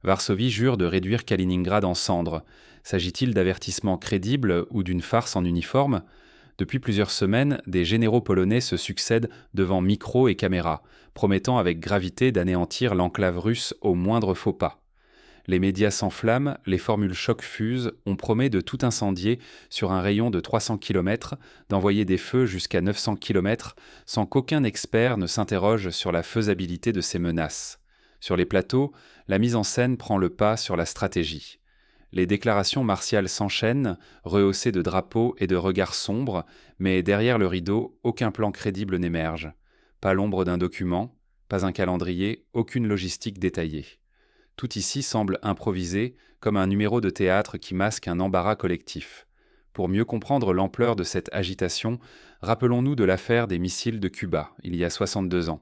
Varsovie jure de réduire Kaliningrad en cendres. S'agit-il d'avertissements crédibles ou d'une farce en uniforme? Depuis plusieurs semaines, des généraux polonais se succèdent devant micros et caméras, promettant avec gravité d'anéantir l'enclave russe au moindre faux pas. Les médias s'enflamment, les formules choc fusent, on promet de tout incendier sur un rayon de 300 km, d'envoyer des feux jusqu'à 900 km, sans qu'aucun expert ne s'interroge sur la faisabilité de ces menaces. Sur les plateaux, la mise en scène prend le pas sur la stratégie. Les déclarations martiales s'enchaînent, rehaussées de drapeaux et de regards sombres, mais derrière le rideau, aucun plan crédible n'émerge. Pas l'ombre d'un document, pas un calendrier, aucune logistique détaillée. Tout ici semble improvisé, comme un numéro de théâtre qui masque un embarras collectif. Pour mieux comprendre l'ampleur de cette agitation, rappelons-nous de l'affaire des missiles de Cuba, il y a 62 ans.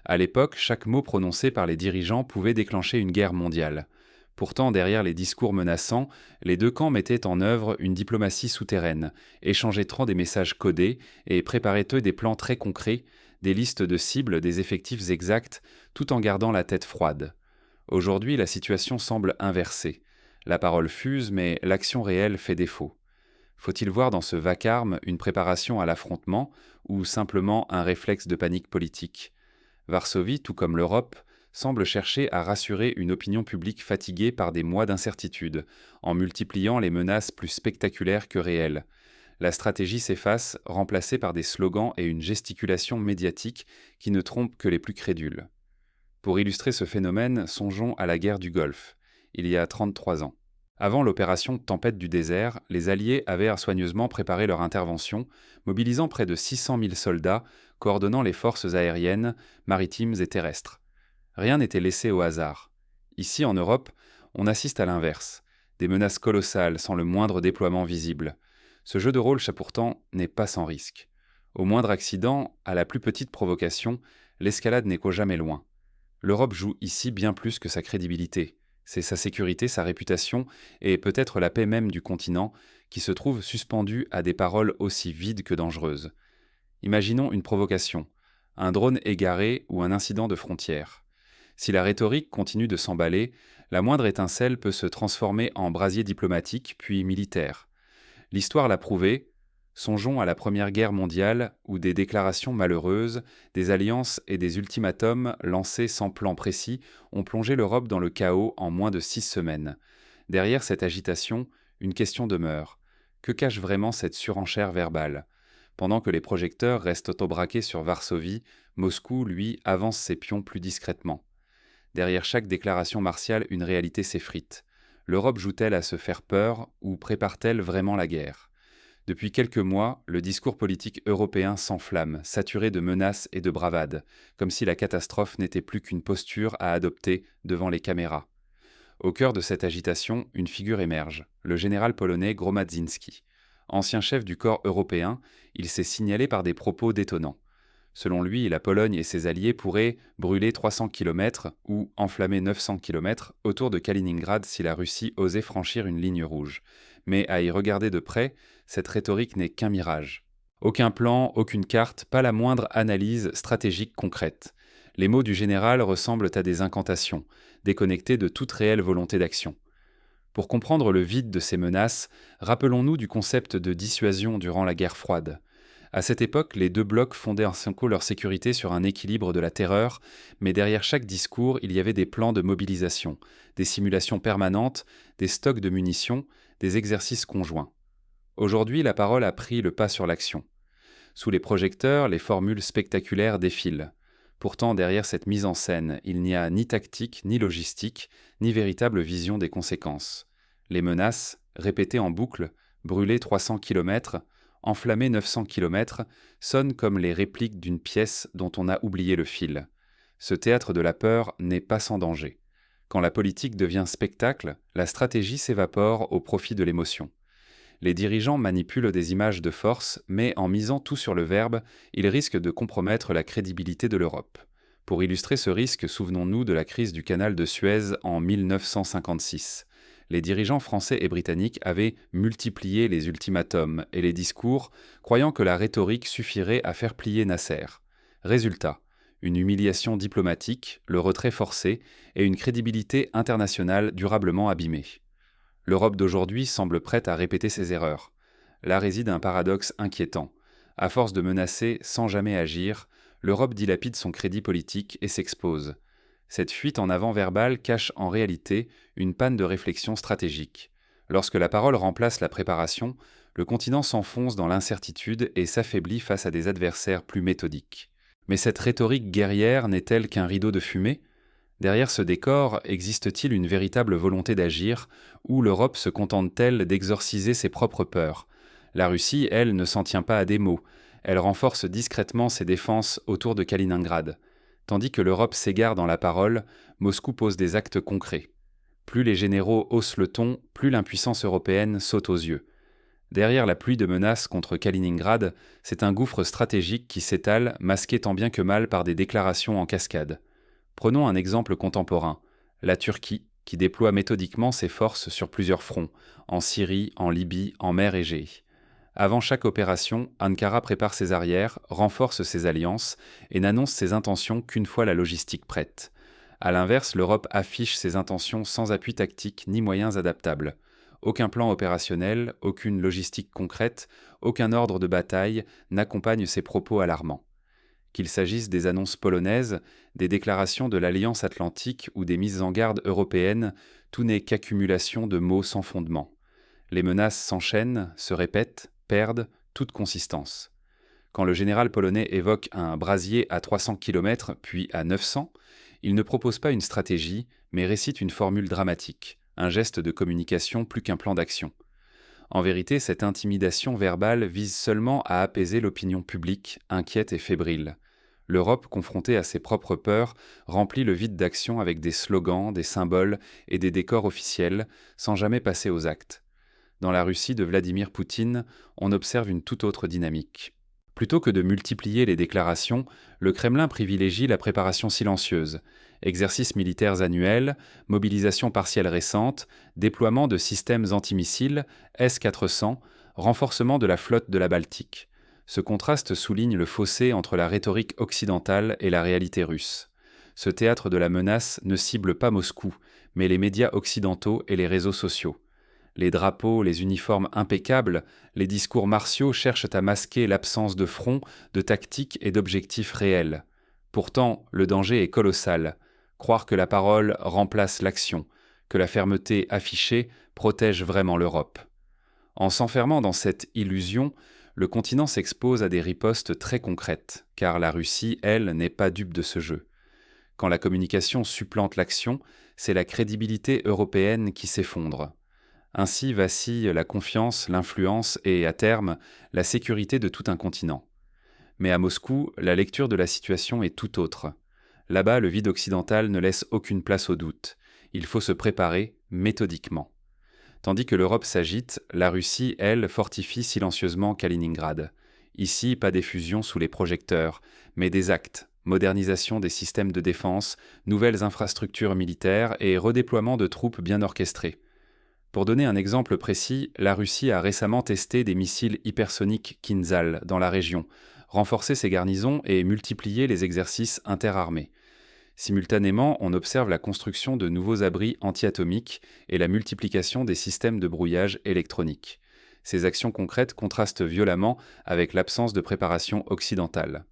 À l'époque, chaque mot prononcé par les dirigeants pouvait déclencher une guerre mondiale. Pourtant, derrière les discours menaçants, les deux camps mettaient en œuvre une diplomatie souterraine, échangeant des messages codés et préparaient eux des plans très concrets, des listes de cibles, des effectifs exacts, tout en gardant la tête froide. Aujourd'hui, la situation semble inversée. La parole fuse, mais l'action réelle fait défaut. Faut-il voir dans ce vacarme une préparation à l'affrontement ou simplement un réflexe de panique politique? Varsovie, tout comme l'Europe, semble chercher à rassurer une opinion publique fatiguée par des mois d'incertitude, en multipliant les menaces plus spectaculaires que réelles. La stratégie s'efface, remplacée par des slogans et une gesticulation médiatique qui ne trompent que les plus crédules. Pour illustrer ce phénomène, songeons à la guerre du Golfe, il y a 33 ans. Avant l'opération Tempête du désert, les Alliés avaient soigneusement préparé leur intervention, mobilisant près de 600 000 soldats, coordonnant les forces aériennes, maritimes et terrestres. Rien n'était laissé au hasard. Ici, en Europe, on assiste à l'inverse. Des menaces colossales sans le moindre déploiement visible. Ce jeu de rôle, pourtant, n'est pas sans risque. Au moindre accident, à la plus petite provocation, l'escalade n'est qu'au jamais loin. L'Europe joue ici bien plus que sa crédibilité. C'est sa sécurité, sa réputation et peut-être la paix même du continent qui se trouve suspendue à des paroles aussi vides que dangereuses. Imaginons une provocation, un drone égaré ou un incident de frontière. Si la rhétorique continue de s'emballer, la moindre étincelle peut se transformer en brasier diplomatique puis militaire. L'histoire l'a prouvé. Songeons à la Première Guerre mondiale où des déclarations malheureuses, des alliances et des ultimatums lancés sans plan précis ont plongé l'Europe dans le chaos en moins de 6 semaines. Derrière cette agitation, une question demeure. Que cache vraiment cette surenchère verbale? Pendant que les projecteurs restent au braquet sur Varsovie, Moscou, lui, avance ses pions plus discrètement. Derrière chaque déclaration martiale, une réalité s'effrite. L'Europe joue-t-elle à se faire peur ou prépare-t-elle vraiment la guerre? Depuis quelques mois, le discours politique européen s'enflamme, saturé de menaces et de bravades, comme si la catastrophe n'était plus qu'une posture à adopter devant les caméras. Au cœur de cette agitation, une figure émerge, le général polonais Gromadzinski. Ancien chef du corps européen, il s'est signalé par des propos détonnants. Selon lui, la Pologne et ses alliés pourraient brûler 300 km ou enflammer 900 km autour de Kaliningrad si la Russie osait franchir une ligne rouge. Mais à y regarder de près, cette rhétorique n'est qu'un mirage. Aucun plan, aucune carte, pas la moindre analyse stratégique concrète. Les mots du général ressemblent à des incantations, déconnectés de toute réelle volonté d'action. Pour comprendre le vide de ces menaces, rappelons-nous du concept de dissuasion durant la guerre froide. À cette époque, les deux blocs fondaient leur sécurité sur un équilibre de la terreur, mais derrière chaque discours, il y avait des plans de mobilisation, des simulations permanentes, des stocks de munitions, des exercices conjoints. Aujourd'hui, la parole a pris le pas sur l'action. Sous les projecteurs, les formules spectaculaires défilent. Pourtant, derrière cette mise en scène, il n'y a ni tactique, ni logistique, ni véritable vision des conséquences. Les menaces, répétées en boucle, brûler 300 km, enflammer 900 km, sonnent comme les répliques d'une pièce dont on a oublié le fil. Ce théâtre de la peur n'est pas sans danger. Quand la politique devient spectacle, la stratégie s'évapore au profit de l'émotion. Les dirigeants manipulent des images de force, mais en misant tout sur le verbe, ils risquent de compromettre la crédibilité de l'Europe. Pour illustrer ce risque, souvenons-nous de la crise du canal de Suez en 1956. Les dirigeants français et britanniques avaient multiplié les ultimatums et les discours, croyant que la rhétorique suffirait à faire plier Nasser. Résultat, une humiliation diplomatique, le retrait forcé et une crédibilité internationale durablement abîmée. L'Europe d'aujourd'hui semble prête à répéter ses erreurs. Là réside un paradoxe inquiétant. À force de menacer sans jamais agir, l'Europe dilapide son crédit politique et s'expose. Cette fuite en avant verbale cache en réalité une panne de réflexion stratégique. Lorsque la parole remplace la préparation, le continent s'enfonce dans l'incertitude et s'affaiblit face à des adversaires plus méthodiques. Mais cette rhétorique guerrière n'est-elle qu'un rideau de fumée ? Derrière ce décor, existe-t-il une véritable volonté d'agir, ou l'Europe se contente-t-elle d'exorciser ses propres peurs ? La Russie, elle, ne s'en tient pas à des mots. Elle renforce discrètement ses défenses autour de Kaliningrad. Tandis que l'Europe s'égare dans la parole, Moscou pose des actes concrets. Plus les généraux haussent le ton, plus l'impuissance européenne saute aux yeux. Derrière la pluie de menaces contre Kaliningrad, c'est un gouffre stratégique qui s'étale, masqué tant bien que mal par des déclarations en cascade. Prenons un exemple contemporain, la Turquie, qui déploie méthodiquement ses forces sur plusieurs fronts, en Syrie, en Libye, en mer Égée. Avant chaque opération, Ankara prépare ses arrières, renforce ses alliances et n'annonce ses intentions qu'une fois la logistique prête. A l'inverse, l'Europe affiche ses intentions sans appui tactique ni moyens adaptables. Aucun plan opérationnel, aucune logistique concrète, aucun ordre de bataille n'accompagne ces propos alarmants. Qu'il s'agisse des annonces polonaises, des déclarations de l'Alliance atlantique ou des mises en garde européennes, tout n'est qu'accumulation de mots sans fondement. Les menaces s'enchaînent, se répètent, perdent toute consistance. Quand le général polonais évoque un brasier à 300 km puis à 900, il ne propose pas une stratégie, mais récite une formule dramatique, un geste de communication plus qu'un plan d'action. En vérité, cette intimidation verbale vise seulement à apaiser l'opinion publique, inquiète et fébrile. L'Europe, confrontée à ses propres peurs, remplit le vide d'action avec des slogans, des symboles et des décors officiels, sans jamais passer aux actes. Dans la Russie de Vladimir Poutine, on observe une toute autre dynamique. Plutôt que de multiplier les déclarations, le Kremlin privilégie la préparation silencieuse. Exercices militaires annuels, mobilisation partielle récente, déploiement de systèmes antimissiles, S-400, renforcement de la flotte de la Baltique. Ce contraste souligne le fossé entre la rhétorique occidentale et la réalité russe. Ce théâtre de la menace ne cible pas Moscou, mais les médias occidentaux et les réseaux sociaux. Les drapeaux, les uniformes impeccables, les discours martiaux cherchent à masquer l'absence de front, de tactique et d'objectifs réels. Pourtant, le danger est colossal. Croire que la parole remplace l'action, que la fermeté affichée protège vraiment l'Europe. En s'enfermant dans cette illusion, le continent s'expose à des ripostes très concrètes, car la Russie, elle, n'est pas dupe de ce jeu. Quand la communication supplante l'action, c'est la crédibilité européenne qui s'effondre. Ainsi vacille la confiance, l'influence et, à terme, la sécurité de tout un continent. Mais à Moscou, la lecture de la situation est tout autre. Là-bas, le vide occidental ne laisse aucune place au doute. Il faut se préparer méthodiquement. Tandis que l'Europe s'agite, la Russie, elle, fortifie silencieusement Kaliningrad. Ici, pas d'effusion sous les projecteurs, mais des actes, modernisation des systèmes de défense, nouvelles infrastructures militaires et redéploiement de troupes bien orchestrées. Pour donner un exemple précis, la Russie a récemment testé des missiles hypersoniques Kinzhal dans la région, renforcé ses garnisons et multiplié les exercices interarmés. Simultanément, on observe la construction de nouveaux abris anti-atomiques et la multiplication des systèmes de brouillage électronique. Ces actions concrètes contrastent violemment avec l'absence de préparation occidentale.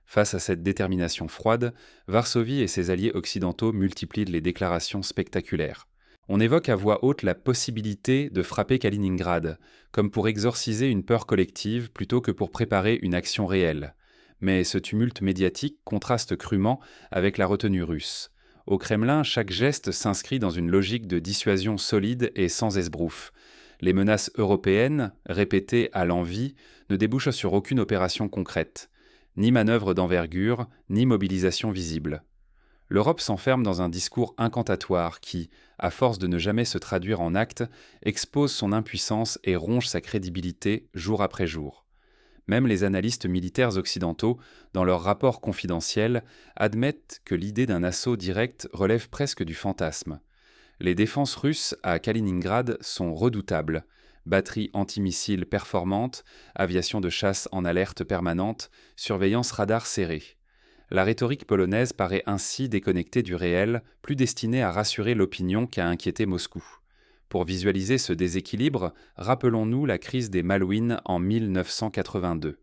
Face à cette détermination froide, Varsovie et ses alliés occidentaux multiplient les déclarations spectaculaires. On évoque à voix haute la possibilité de frapper Kaliningrad, comme pour exorciser une peur collective plutôt que pour préparer une action réelle. Mais ce tumulte médiatique contraste crûment avec la retenue russe. Au Kremlin, chaque geste s'inscrit dans une logique de dissuasion solide et sans esbrouffe. Les menaces européennes, répétées à l'envi, ne débouchent sur aucune opération concrète. Ni manœuvre d'envergure, ni mobilisation visible. L'Europe s'enferme dans un discours incantatoire qui, à force de ne jamais se traduire en actes, expose son impuissance et ronge sa crédibilité jour après jour. Même les analystes militaires occidentaux, dans leurs rapports confidentiels, admettent que l'idée d'un assaut direct relève presque du fantasme. Les défenses russes à Kaliningrad sont redoutables. Batteries antimissiles performantes, aviation de chasse en alerte permanente, surveillance radar serrée. La rhétorique polonaise paraît ainsi déconnectée du réel, plus destinée à rassurer l'opinion qu'à inquiéter Moscou. Pour visualiser ce déséquilibre, rappelons-nous la crise des Malouines en 1982.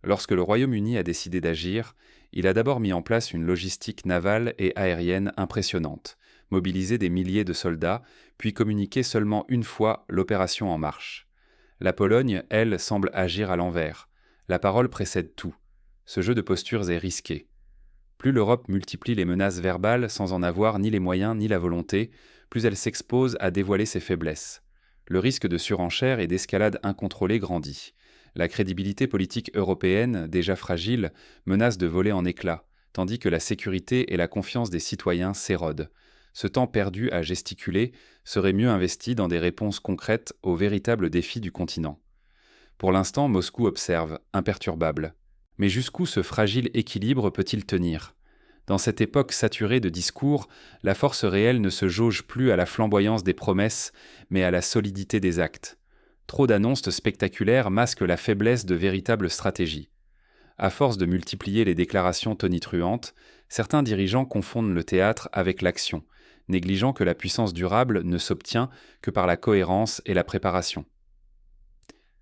Lorsque le Royaume-Uni a décidé d'agir, il a d'abord mis en place une logistique navale et aérienne impressionnante, mobilisé des milliers de soldats, puis communiqué seulement une fois l'opération en marche. La Pologne, elle, semble agir à l'envers. La parole précède tout. Ce jeu de postures est risqué. Plus l'Europe multiplie les menaces verbales sans en avoir ni les moyens ni la volonté, plus elle s'expose à dévoiler ses faiblesses. Le risque de surenchère et d'escalade incontrôlée grandit. La crédibilité politique européenne, déjà fragile, menace de voler en éclats, tandis que la sécurité et la confiance des citoyens s'érodent. Ce temps perdu à gesticuler serait mieux investi dans des réponses concrètes aux véritables défis du continent. Pour l'instant, Moscou observe, imperturbable. Mais jusqu'où ce fragile équilibre peut-il tenir ? Dans cette époque saturée de discours, la force réelle ne se jauge plus à la flamboyance des promesses, mais à la solidité des actes. Trop d'annonces spectaculaires masquent la faiblesse de véritables stratégies. À force de multiplier les déclarations tonitruantes, certains dirigeants confondent le théâtre avec l'action, négligeant que la puissance durable ne s'obtient que par la cohérence et la préparation.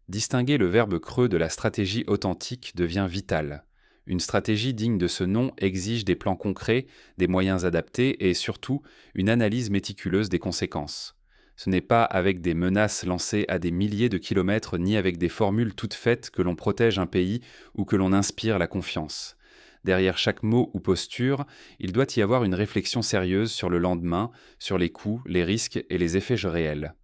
Distinguer le verbe creux de la stratégie authentique devient vital. Une stratégie digne de ce nom exige des plans concrets, des moyens adaptés et surtout une analyse méticuleuse des conséquences. Ce n'est pas avec des menaces lancées à des milliers de kilomètres ni avec des formules toutes faites que l'on protège un pays ou que l'on inspire la confiance. Derrière chaque mot ou posture, il doit y avoir une réflexion sérieuse sur le lendemain, sur les coûts, les risques et les effets réels.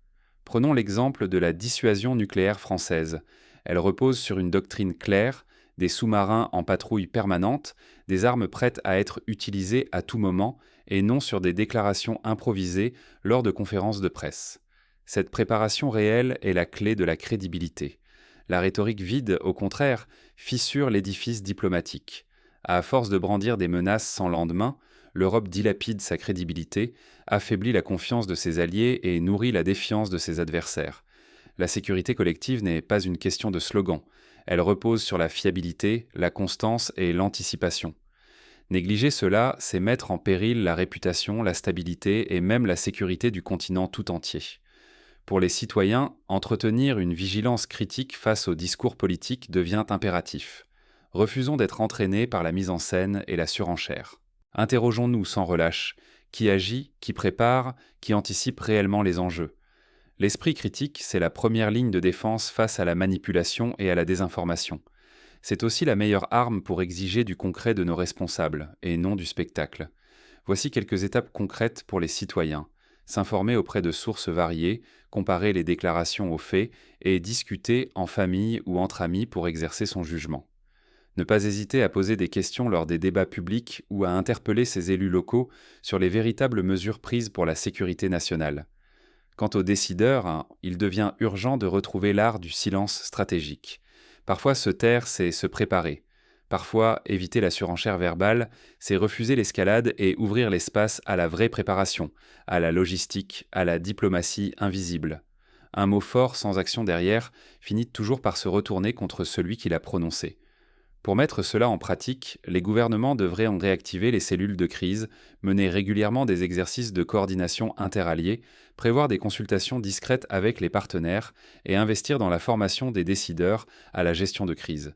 Prenons l'exemple de la dissuasion nucléaire française. Elle repose sur une doctrine claire, des sous-marins en patrouille permanente, des armes prêtes à être utilisées à tout moment, et non sur des déclarations improvisées lors de conférences de presse. Cette préparation réelle est la clé de la crédibilité. La rhétorique vide, au contraire, fissure l'édifice diplomatique. À force de brandir des menaces sans lendemain, l'Europe dilapide sa crédibilité, affaiblit la confiance de ses alliés et nourrit la défiance de ses adversaires. La sécurité collective n'est pas une question de slogan. Elle repose sur la fiabilité, la constance et l'anticipation. Négliger cela, c'est mettre en péril la réputation, la stabilité et même la sécurité du continent tout entier. Pour les citoyens, entretenir une vigilance critique face aux discours politiques devient impératif. Refusons d'être entraînés par la mise en scène et la surenchère. Interrogeons-nous sans relâche, qui agit, qui prépare, qui anticipe réellement les enjeux. L'esprit critique, c'est la première ligne de défense face à la manipulation et à la désinformation. C'est aussi la meilleure arme pour exiger du concret de nos responsables, et non du spectacle. Voici quelques étapes concrètes pour les citoyens. S'informer auprès de sources variées, comparer les déclarations aux faits et discuter en famille ou entre amis pour exercer son jugement. Ne pas hésiter à poser des questions lors des débats publics ou à interpeller ses élus locaux sur les véritables mesures prises pour la sécurité nationale. Quant aux décideurs, il devient urgent de retrouver l'art du silence stratégique. Parfois, se taire, c'est se préparer. Parfois, éviter la surenchère verbale, c'est refuser l'escalade et ouvrir l'espace à la vraie préparation, à la logistique, à la diplomatie invisible. Un mot fort sans action derrière finit toujours par se retourner contre celui qui l'a prononcé. Pour mettre cela en pratique, les gouvernements devraient en réactiver les cellules de crise, mener régulièrement des exercices de coordination interalliés, prévoir des consultations discrètes avec les partenaires et investir dans la formation des décideurs à la gestion de crise.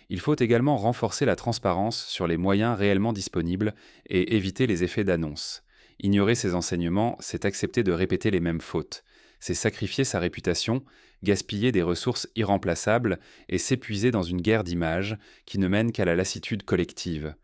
Il faut également renforcer la transparence sur les moyens réellement disponibles et éviter les effets d'annonce. Ignorer ces enseignements, c'est accepter de répéter les mêmes fautes. C'est sacrifier sa réputation, gaspiller des ressources irremplaçables et s'épuiser dans une guerre d'images qui ne mène qu'à la lassitude collective.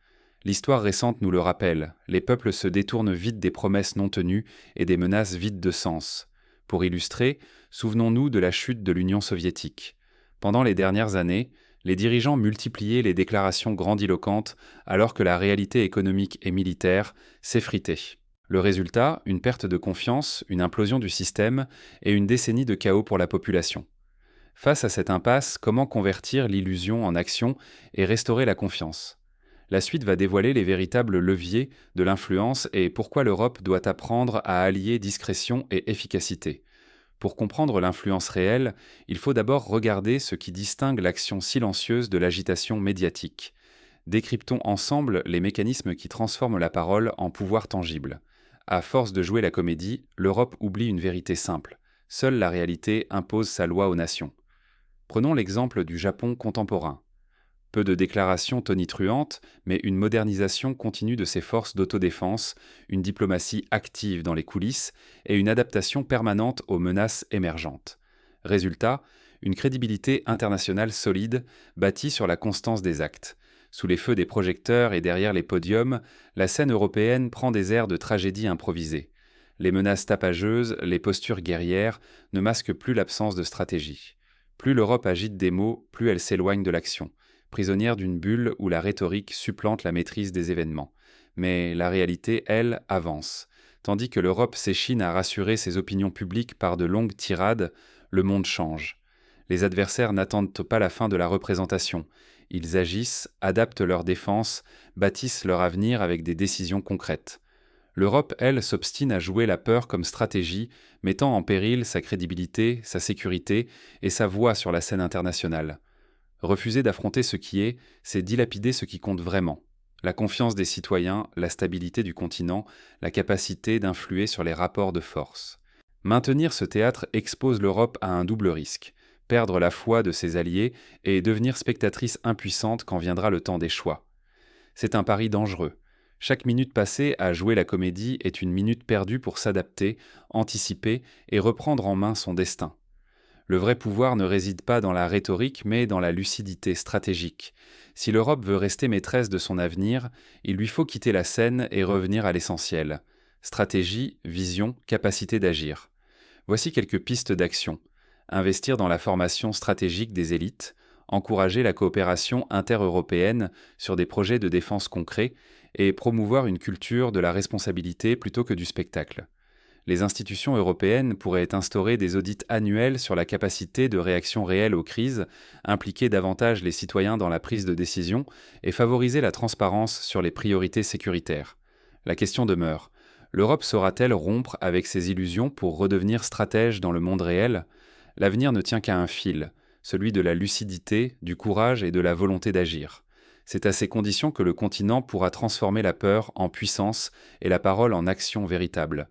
L'histoire récente nous le rappelle, les peuples se détournent vite des promesses non tenues et des menaces vides de sens. Pour illustrer, souvenons-nous de la chute de l'Union soviétique. Pendant les dernières années, les dirigeants multipliaient les déclarations grandiloquentes alors que la réalité économique et militaire s'effritait. Le résultat, une perte de confiance, une implosion du système et une décennie de chaos pour la population. Face à cette impasse, comment convertir l'illusion en action et restaurer la confiance ? La suite va dévoiler les véritables leviers de l'influence et pourquoi l'Europe doit apprendre à allier discrétion et efficacité. Pour comprendre l'influence réelle, il faut d'abord regarder ce qui distingue l'action silencieuse de l'agitation médiatique. Décryptons ensemble les mécanismes qui transforment la parole en pouvoir tangible. À force de jouer la comédie, l'Europe oublie une vérité simple. Seule la réalité impose sa loi aux nations. Prenons l'exemple du Japon contemporain. Peu de déclarations tonitruantes, mais une modernisation continue de ses forces d'autodéfense, une diplomatie active dans les coulisses et une adaptation permanente aux menaces émergentes. Résultat, une crédibilité internationale solide, bâtie sur la constance des actes. Sous les feux des projecteurs et derrière les podiums, la scène européenne prend des airs de tragédie improvisée. Les menaces tapageuses, les postures guerrières ne masquent plus l'absence de stratégie. Plus l'Europe agite des mots, plus elle s'éloigne de l'action, prisonnière d'une bulle où la rhétorique supplante la maîtrise des événements. Mais la réalité, elle, avance. Tandis que l'Europe s'échine à rassurer ses opinions publiques par de longues tirades, le monde change. Les adversaires n'attendent pas la fin de la représentation. Ils agissent, adaptent leur défense, bâtissent leur avenir avec des décisions concrètes. L'Europe, elle, s'obstine à jouer la peur comme stratégie, mettant en péril sa crédibilité, sa sécurité et sa voix sur la scène internationale. Refuser d'affronter ce qui est, c'est dilapider ce qui compte vraiment. La confiance des citoyens, la stabilité du continent, la capacité d'influer sur les rapports de force. Maintenir ce théâtre expose l'Europe à un double risque: perdre la foi de ses alliés et devenir spectatrice impuissante quand viendra le temps des choix. C'est un pari dangereux. Chaque minute passée à jouer la comédie est une minute perdue pour s'adapter, anticiper et reprendre en main son destin. Le vrai pouvoir ne réside pas dans la rhétorique, mais dans la lucidité stratégique. Si l'Europe veut rester maîtresse de son avenir, il lui faut quitter la scène et revenir à l'essentiel. Stratégie, vision, capacité d'agir. Voici quelques pistes d'action. Investir dans la formation stratégique des élites, encourager la coopération intereuropéenne sur des projets de défense concrets et promouvoir une culture de la responsabilité plutôt que du spectacle. Les institutions européennes pourraient instaurer des audits annuels sur la capacité de réaction réelle aux crises, impliquer davantage les citoyens dans la prise de décision et favoriser la transparence sur les priorités sécuritaires. La question demeure: l'Europe saura-t-elle rompre avec ses illusions pour redevenir stratège dans le monde réel? L'avenir ne tient qu'à un fil, celui de la lucidité, du courage et de la volonté d'agir. C'est à ces conditions que le continent pourra transformer la peur en puissance et la parole en action véritable.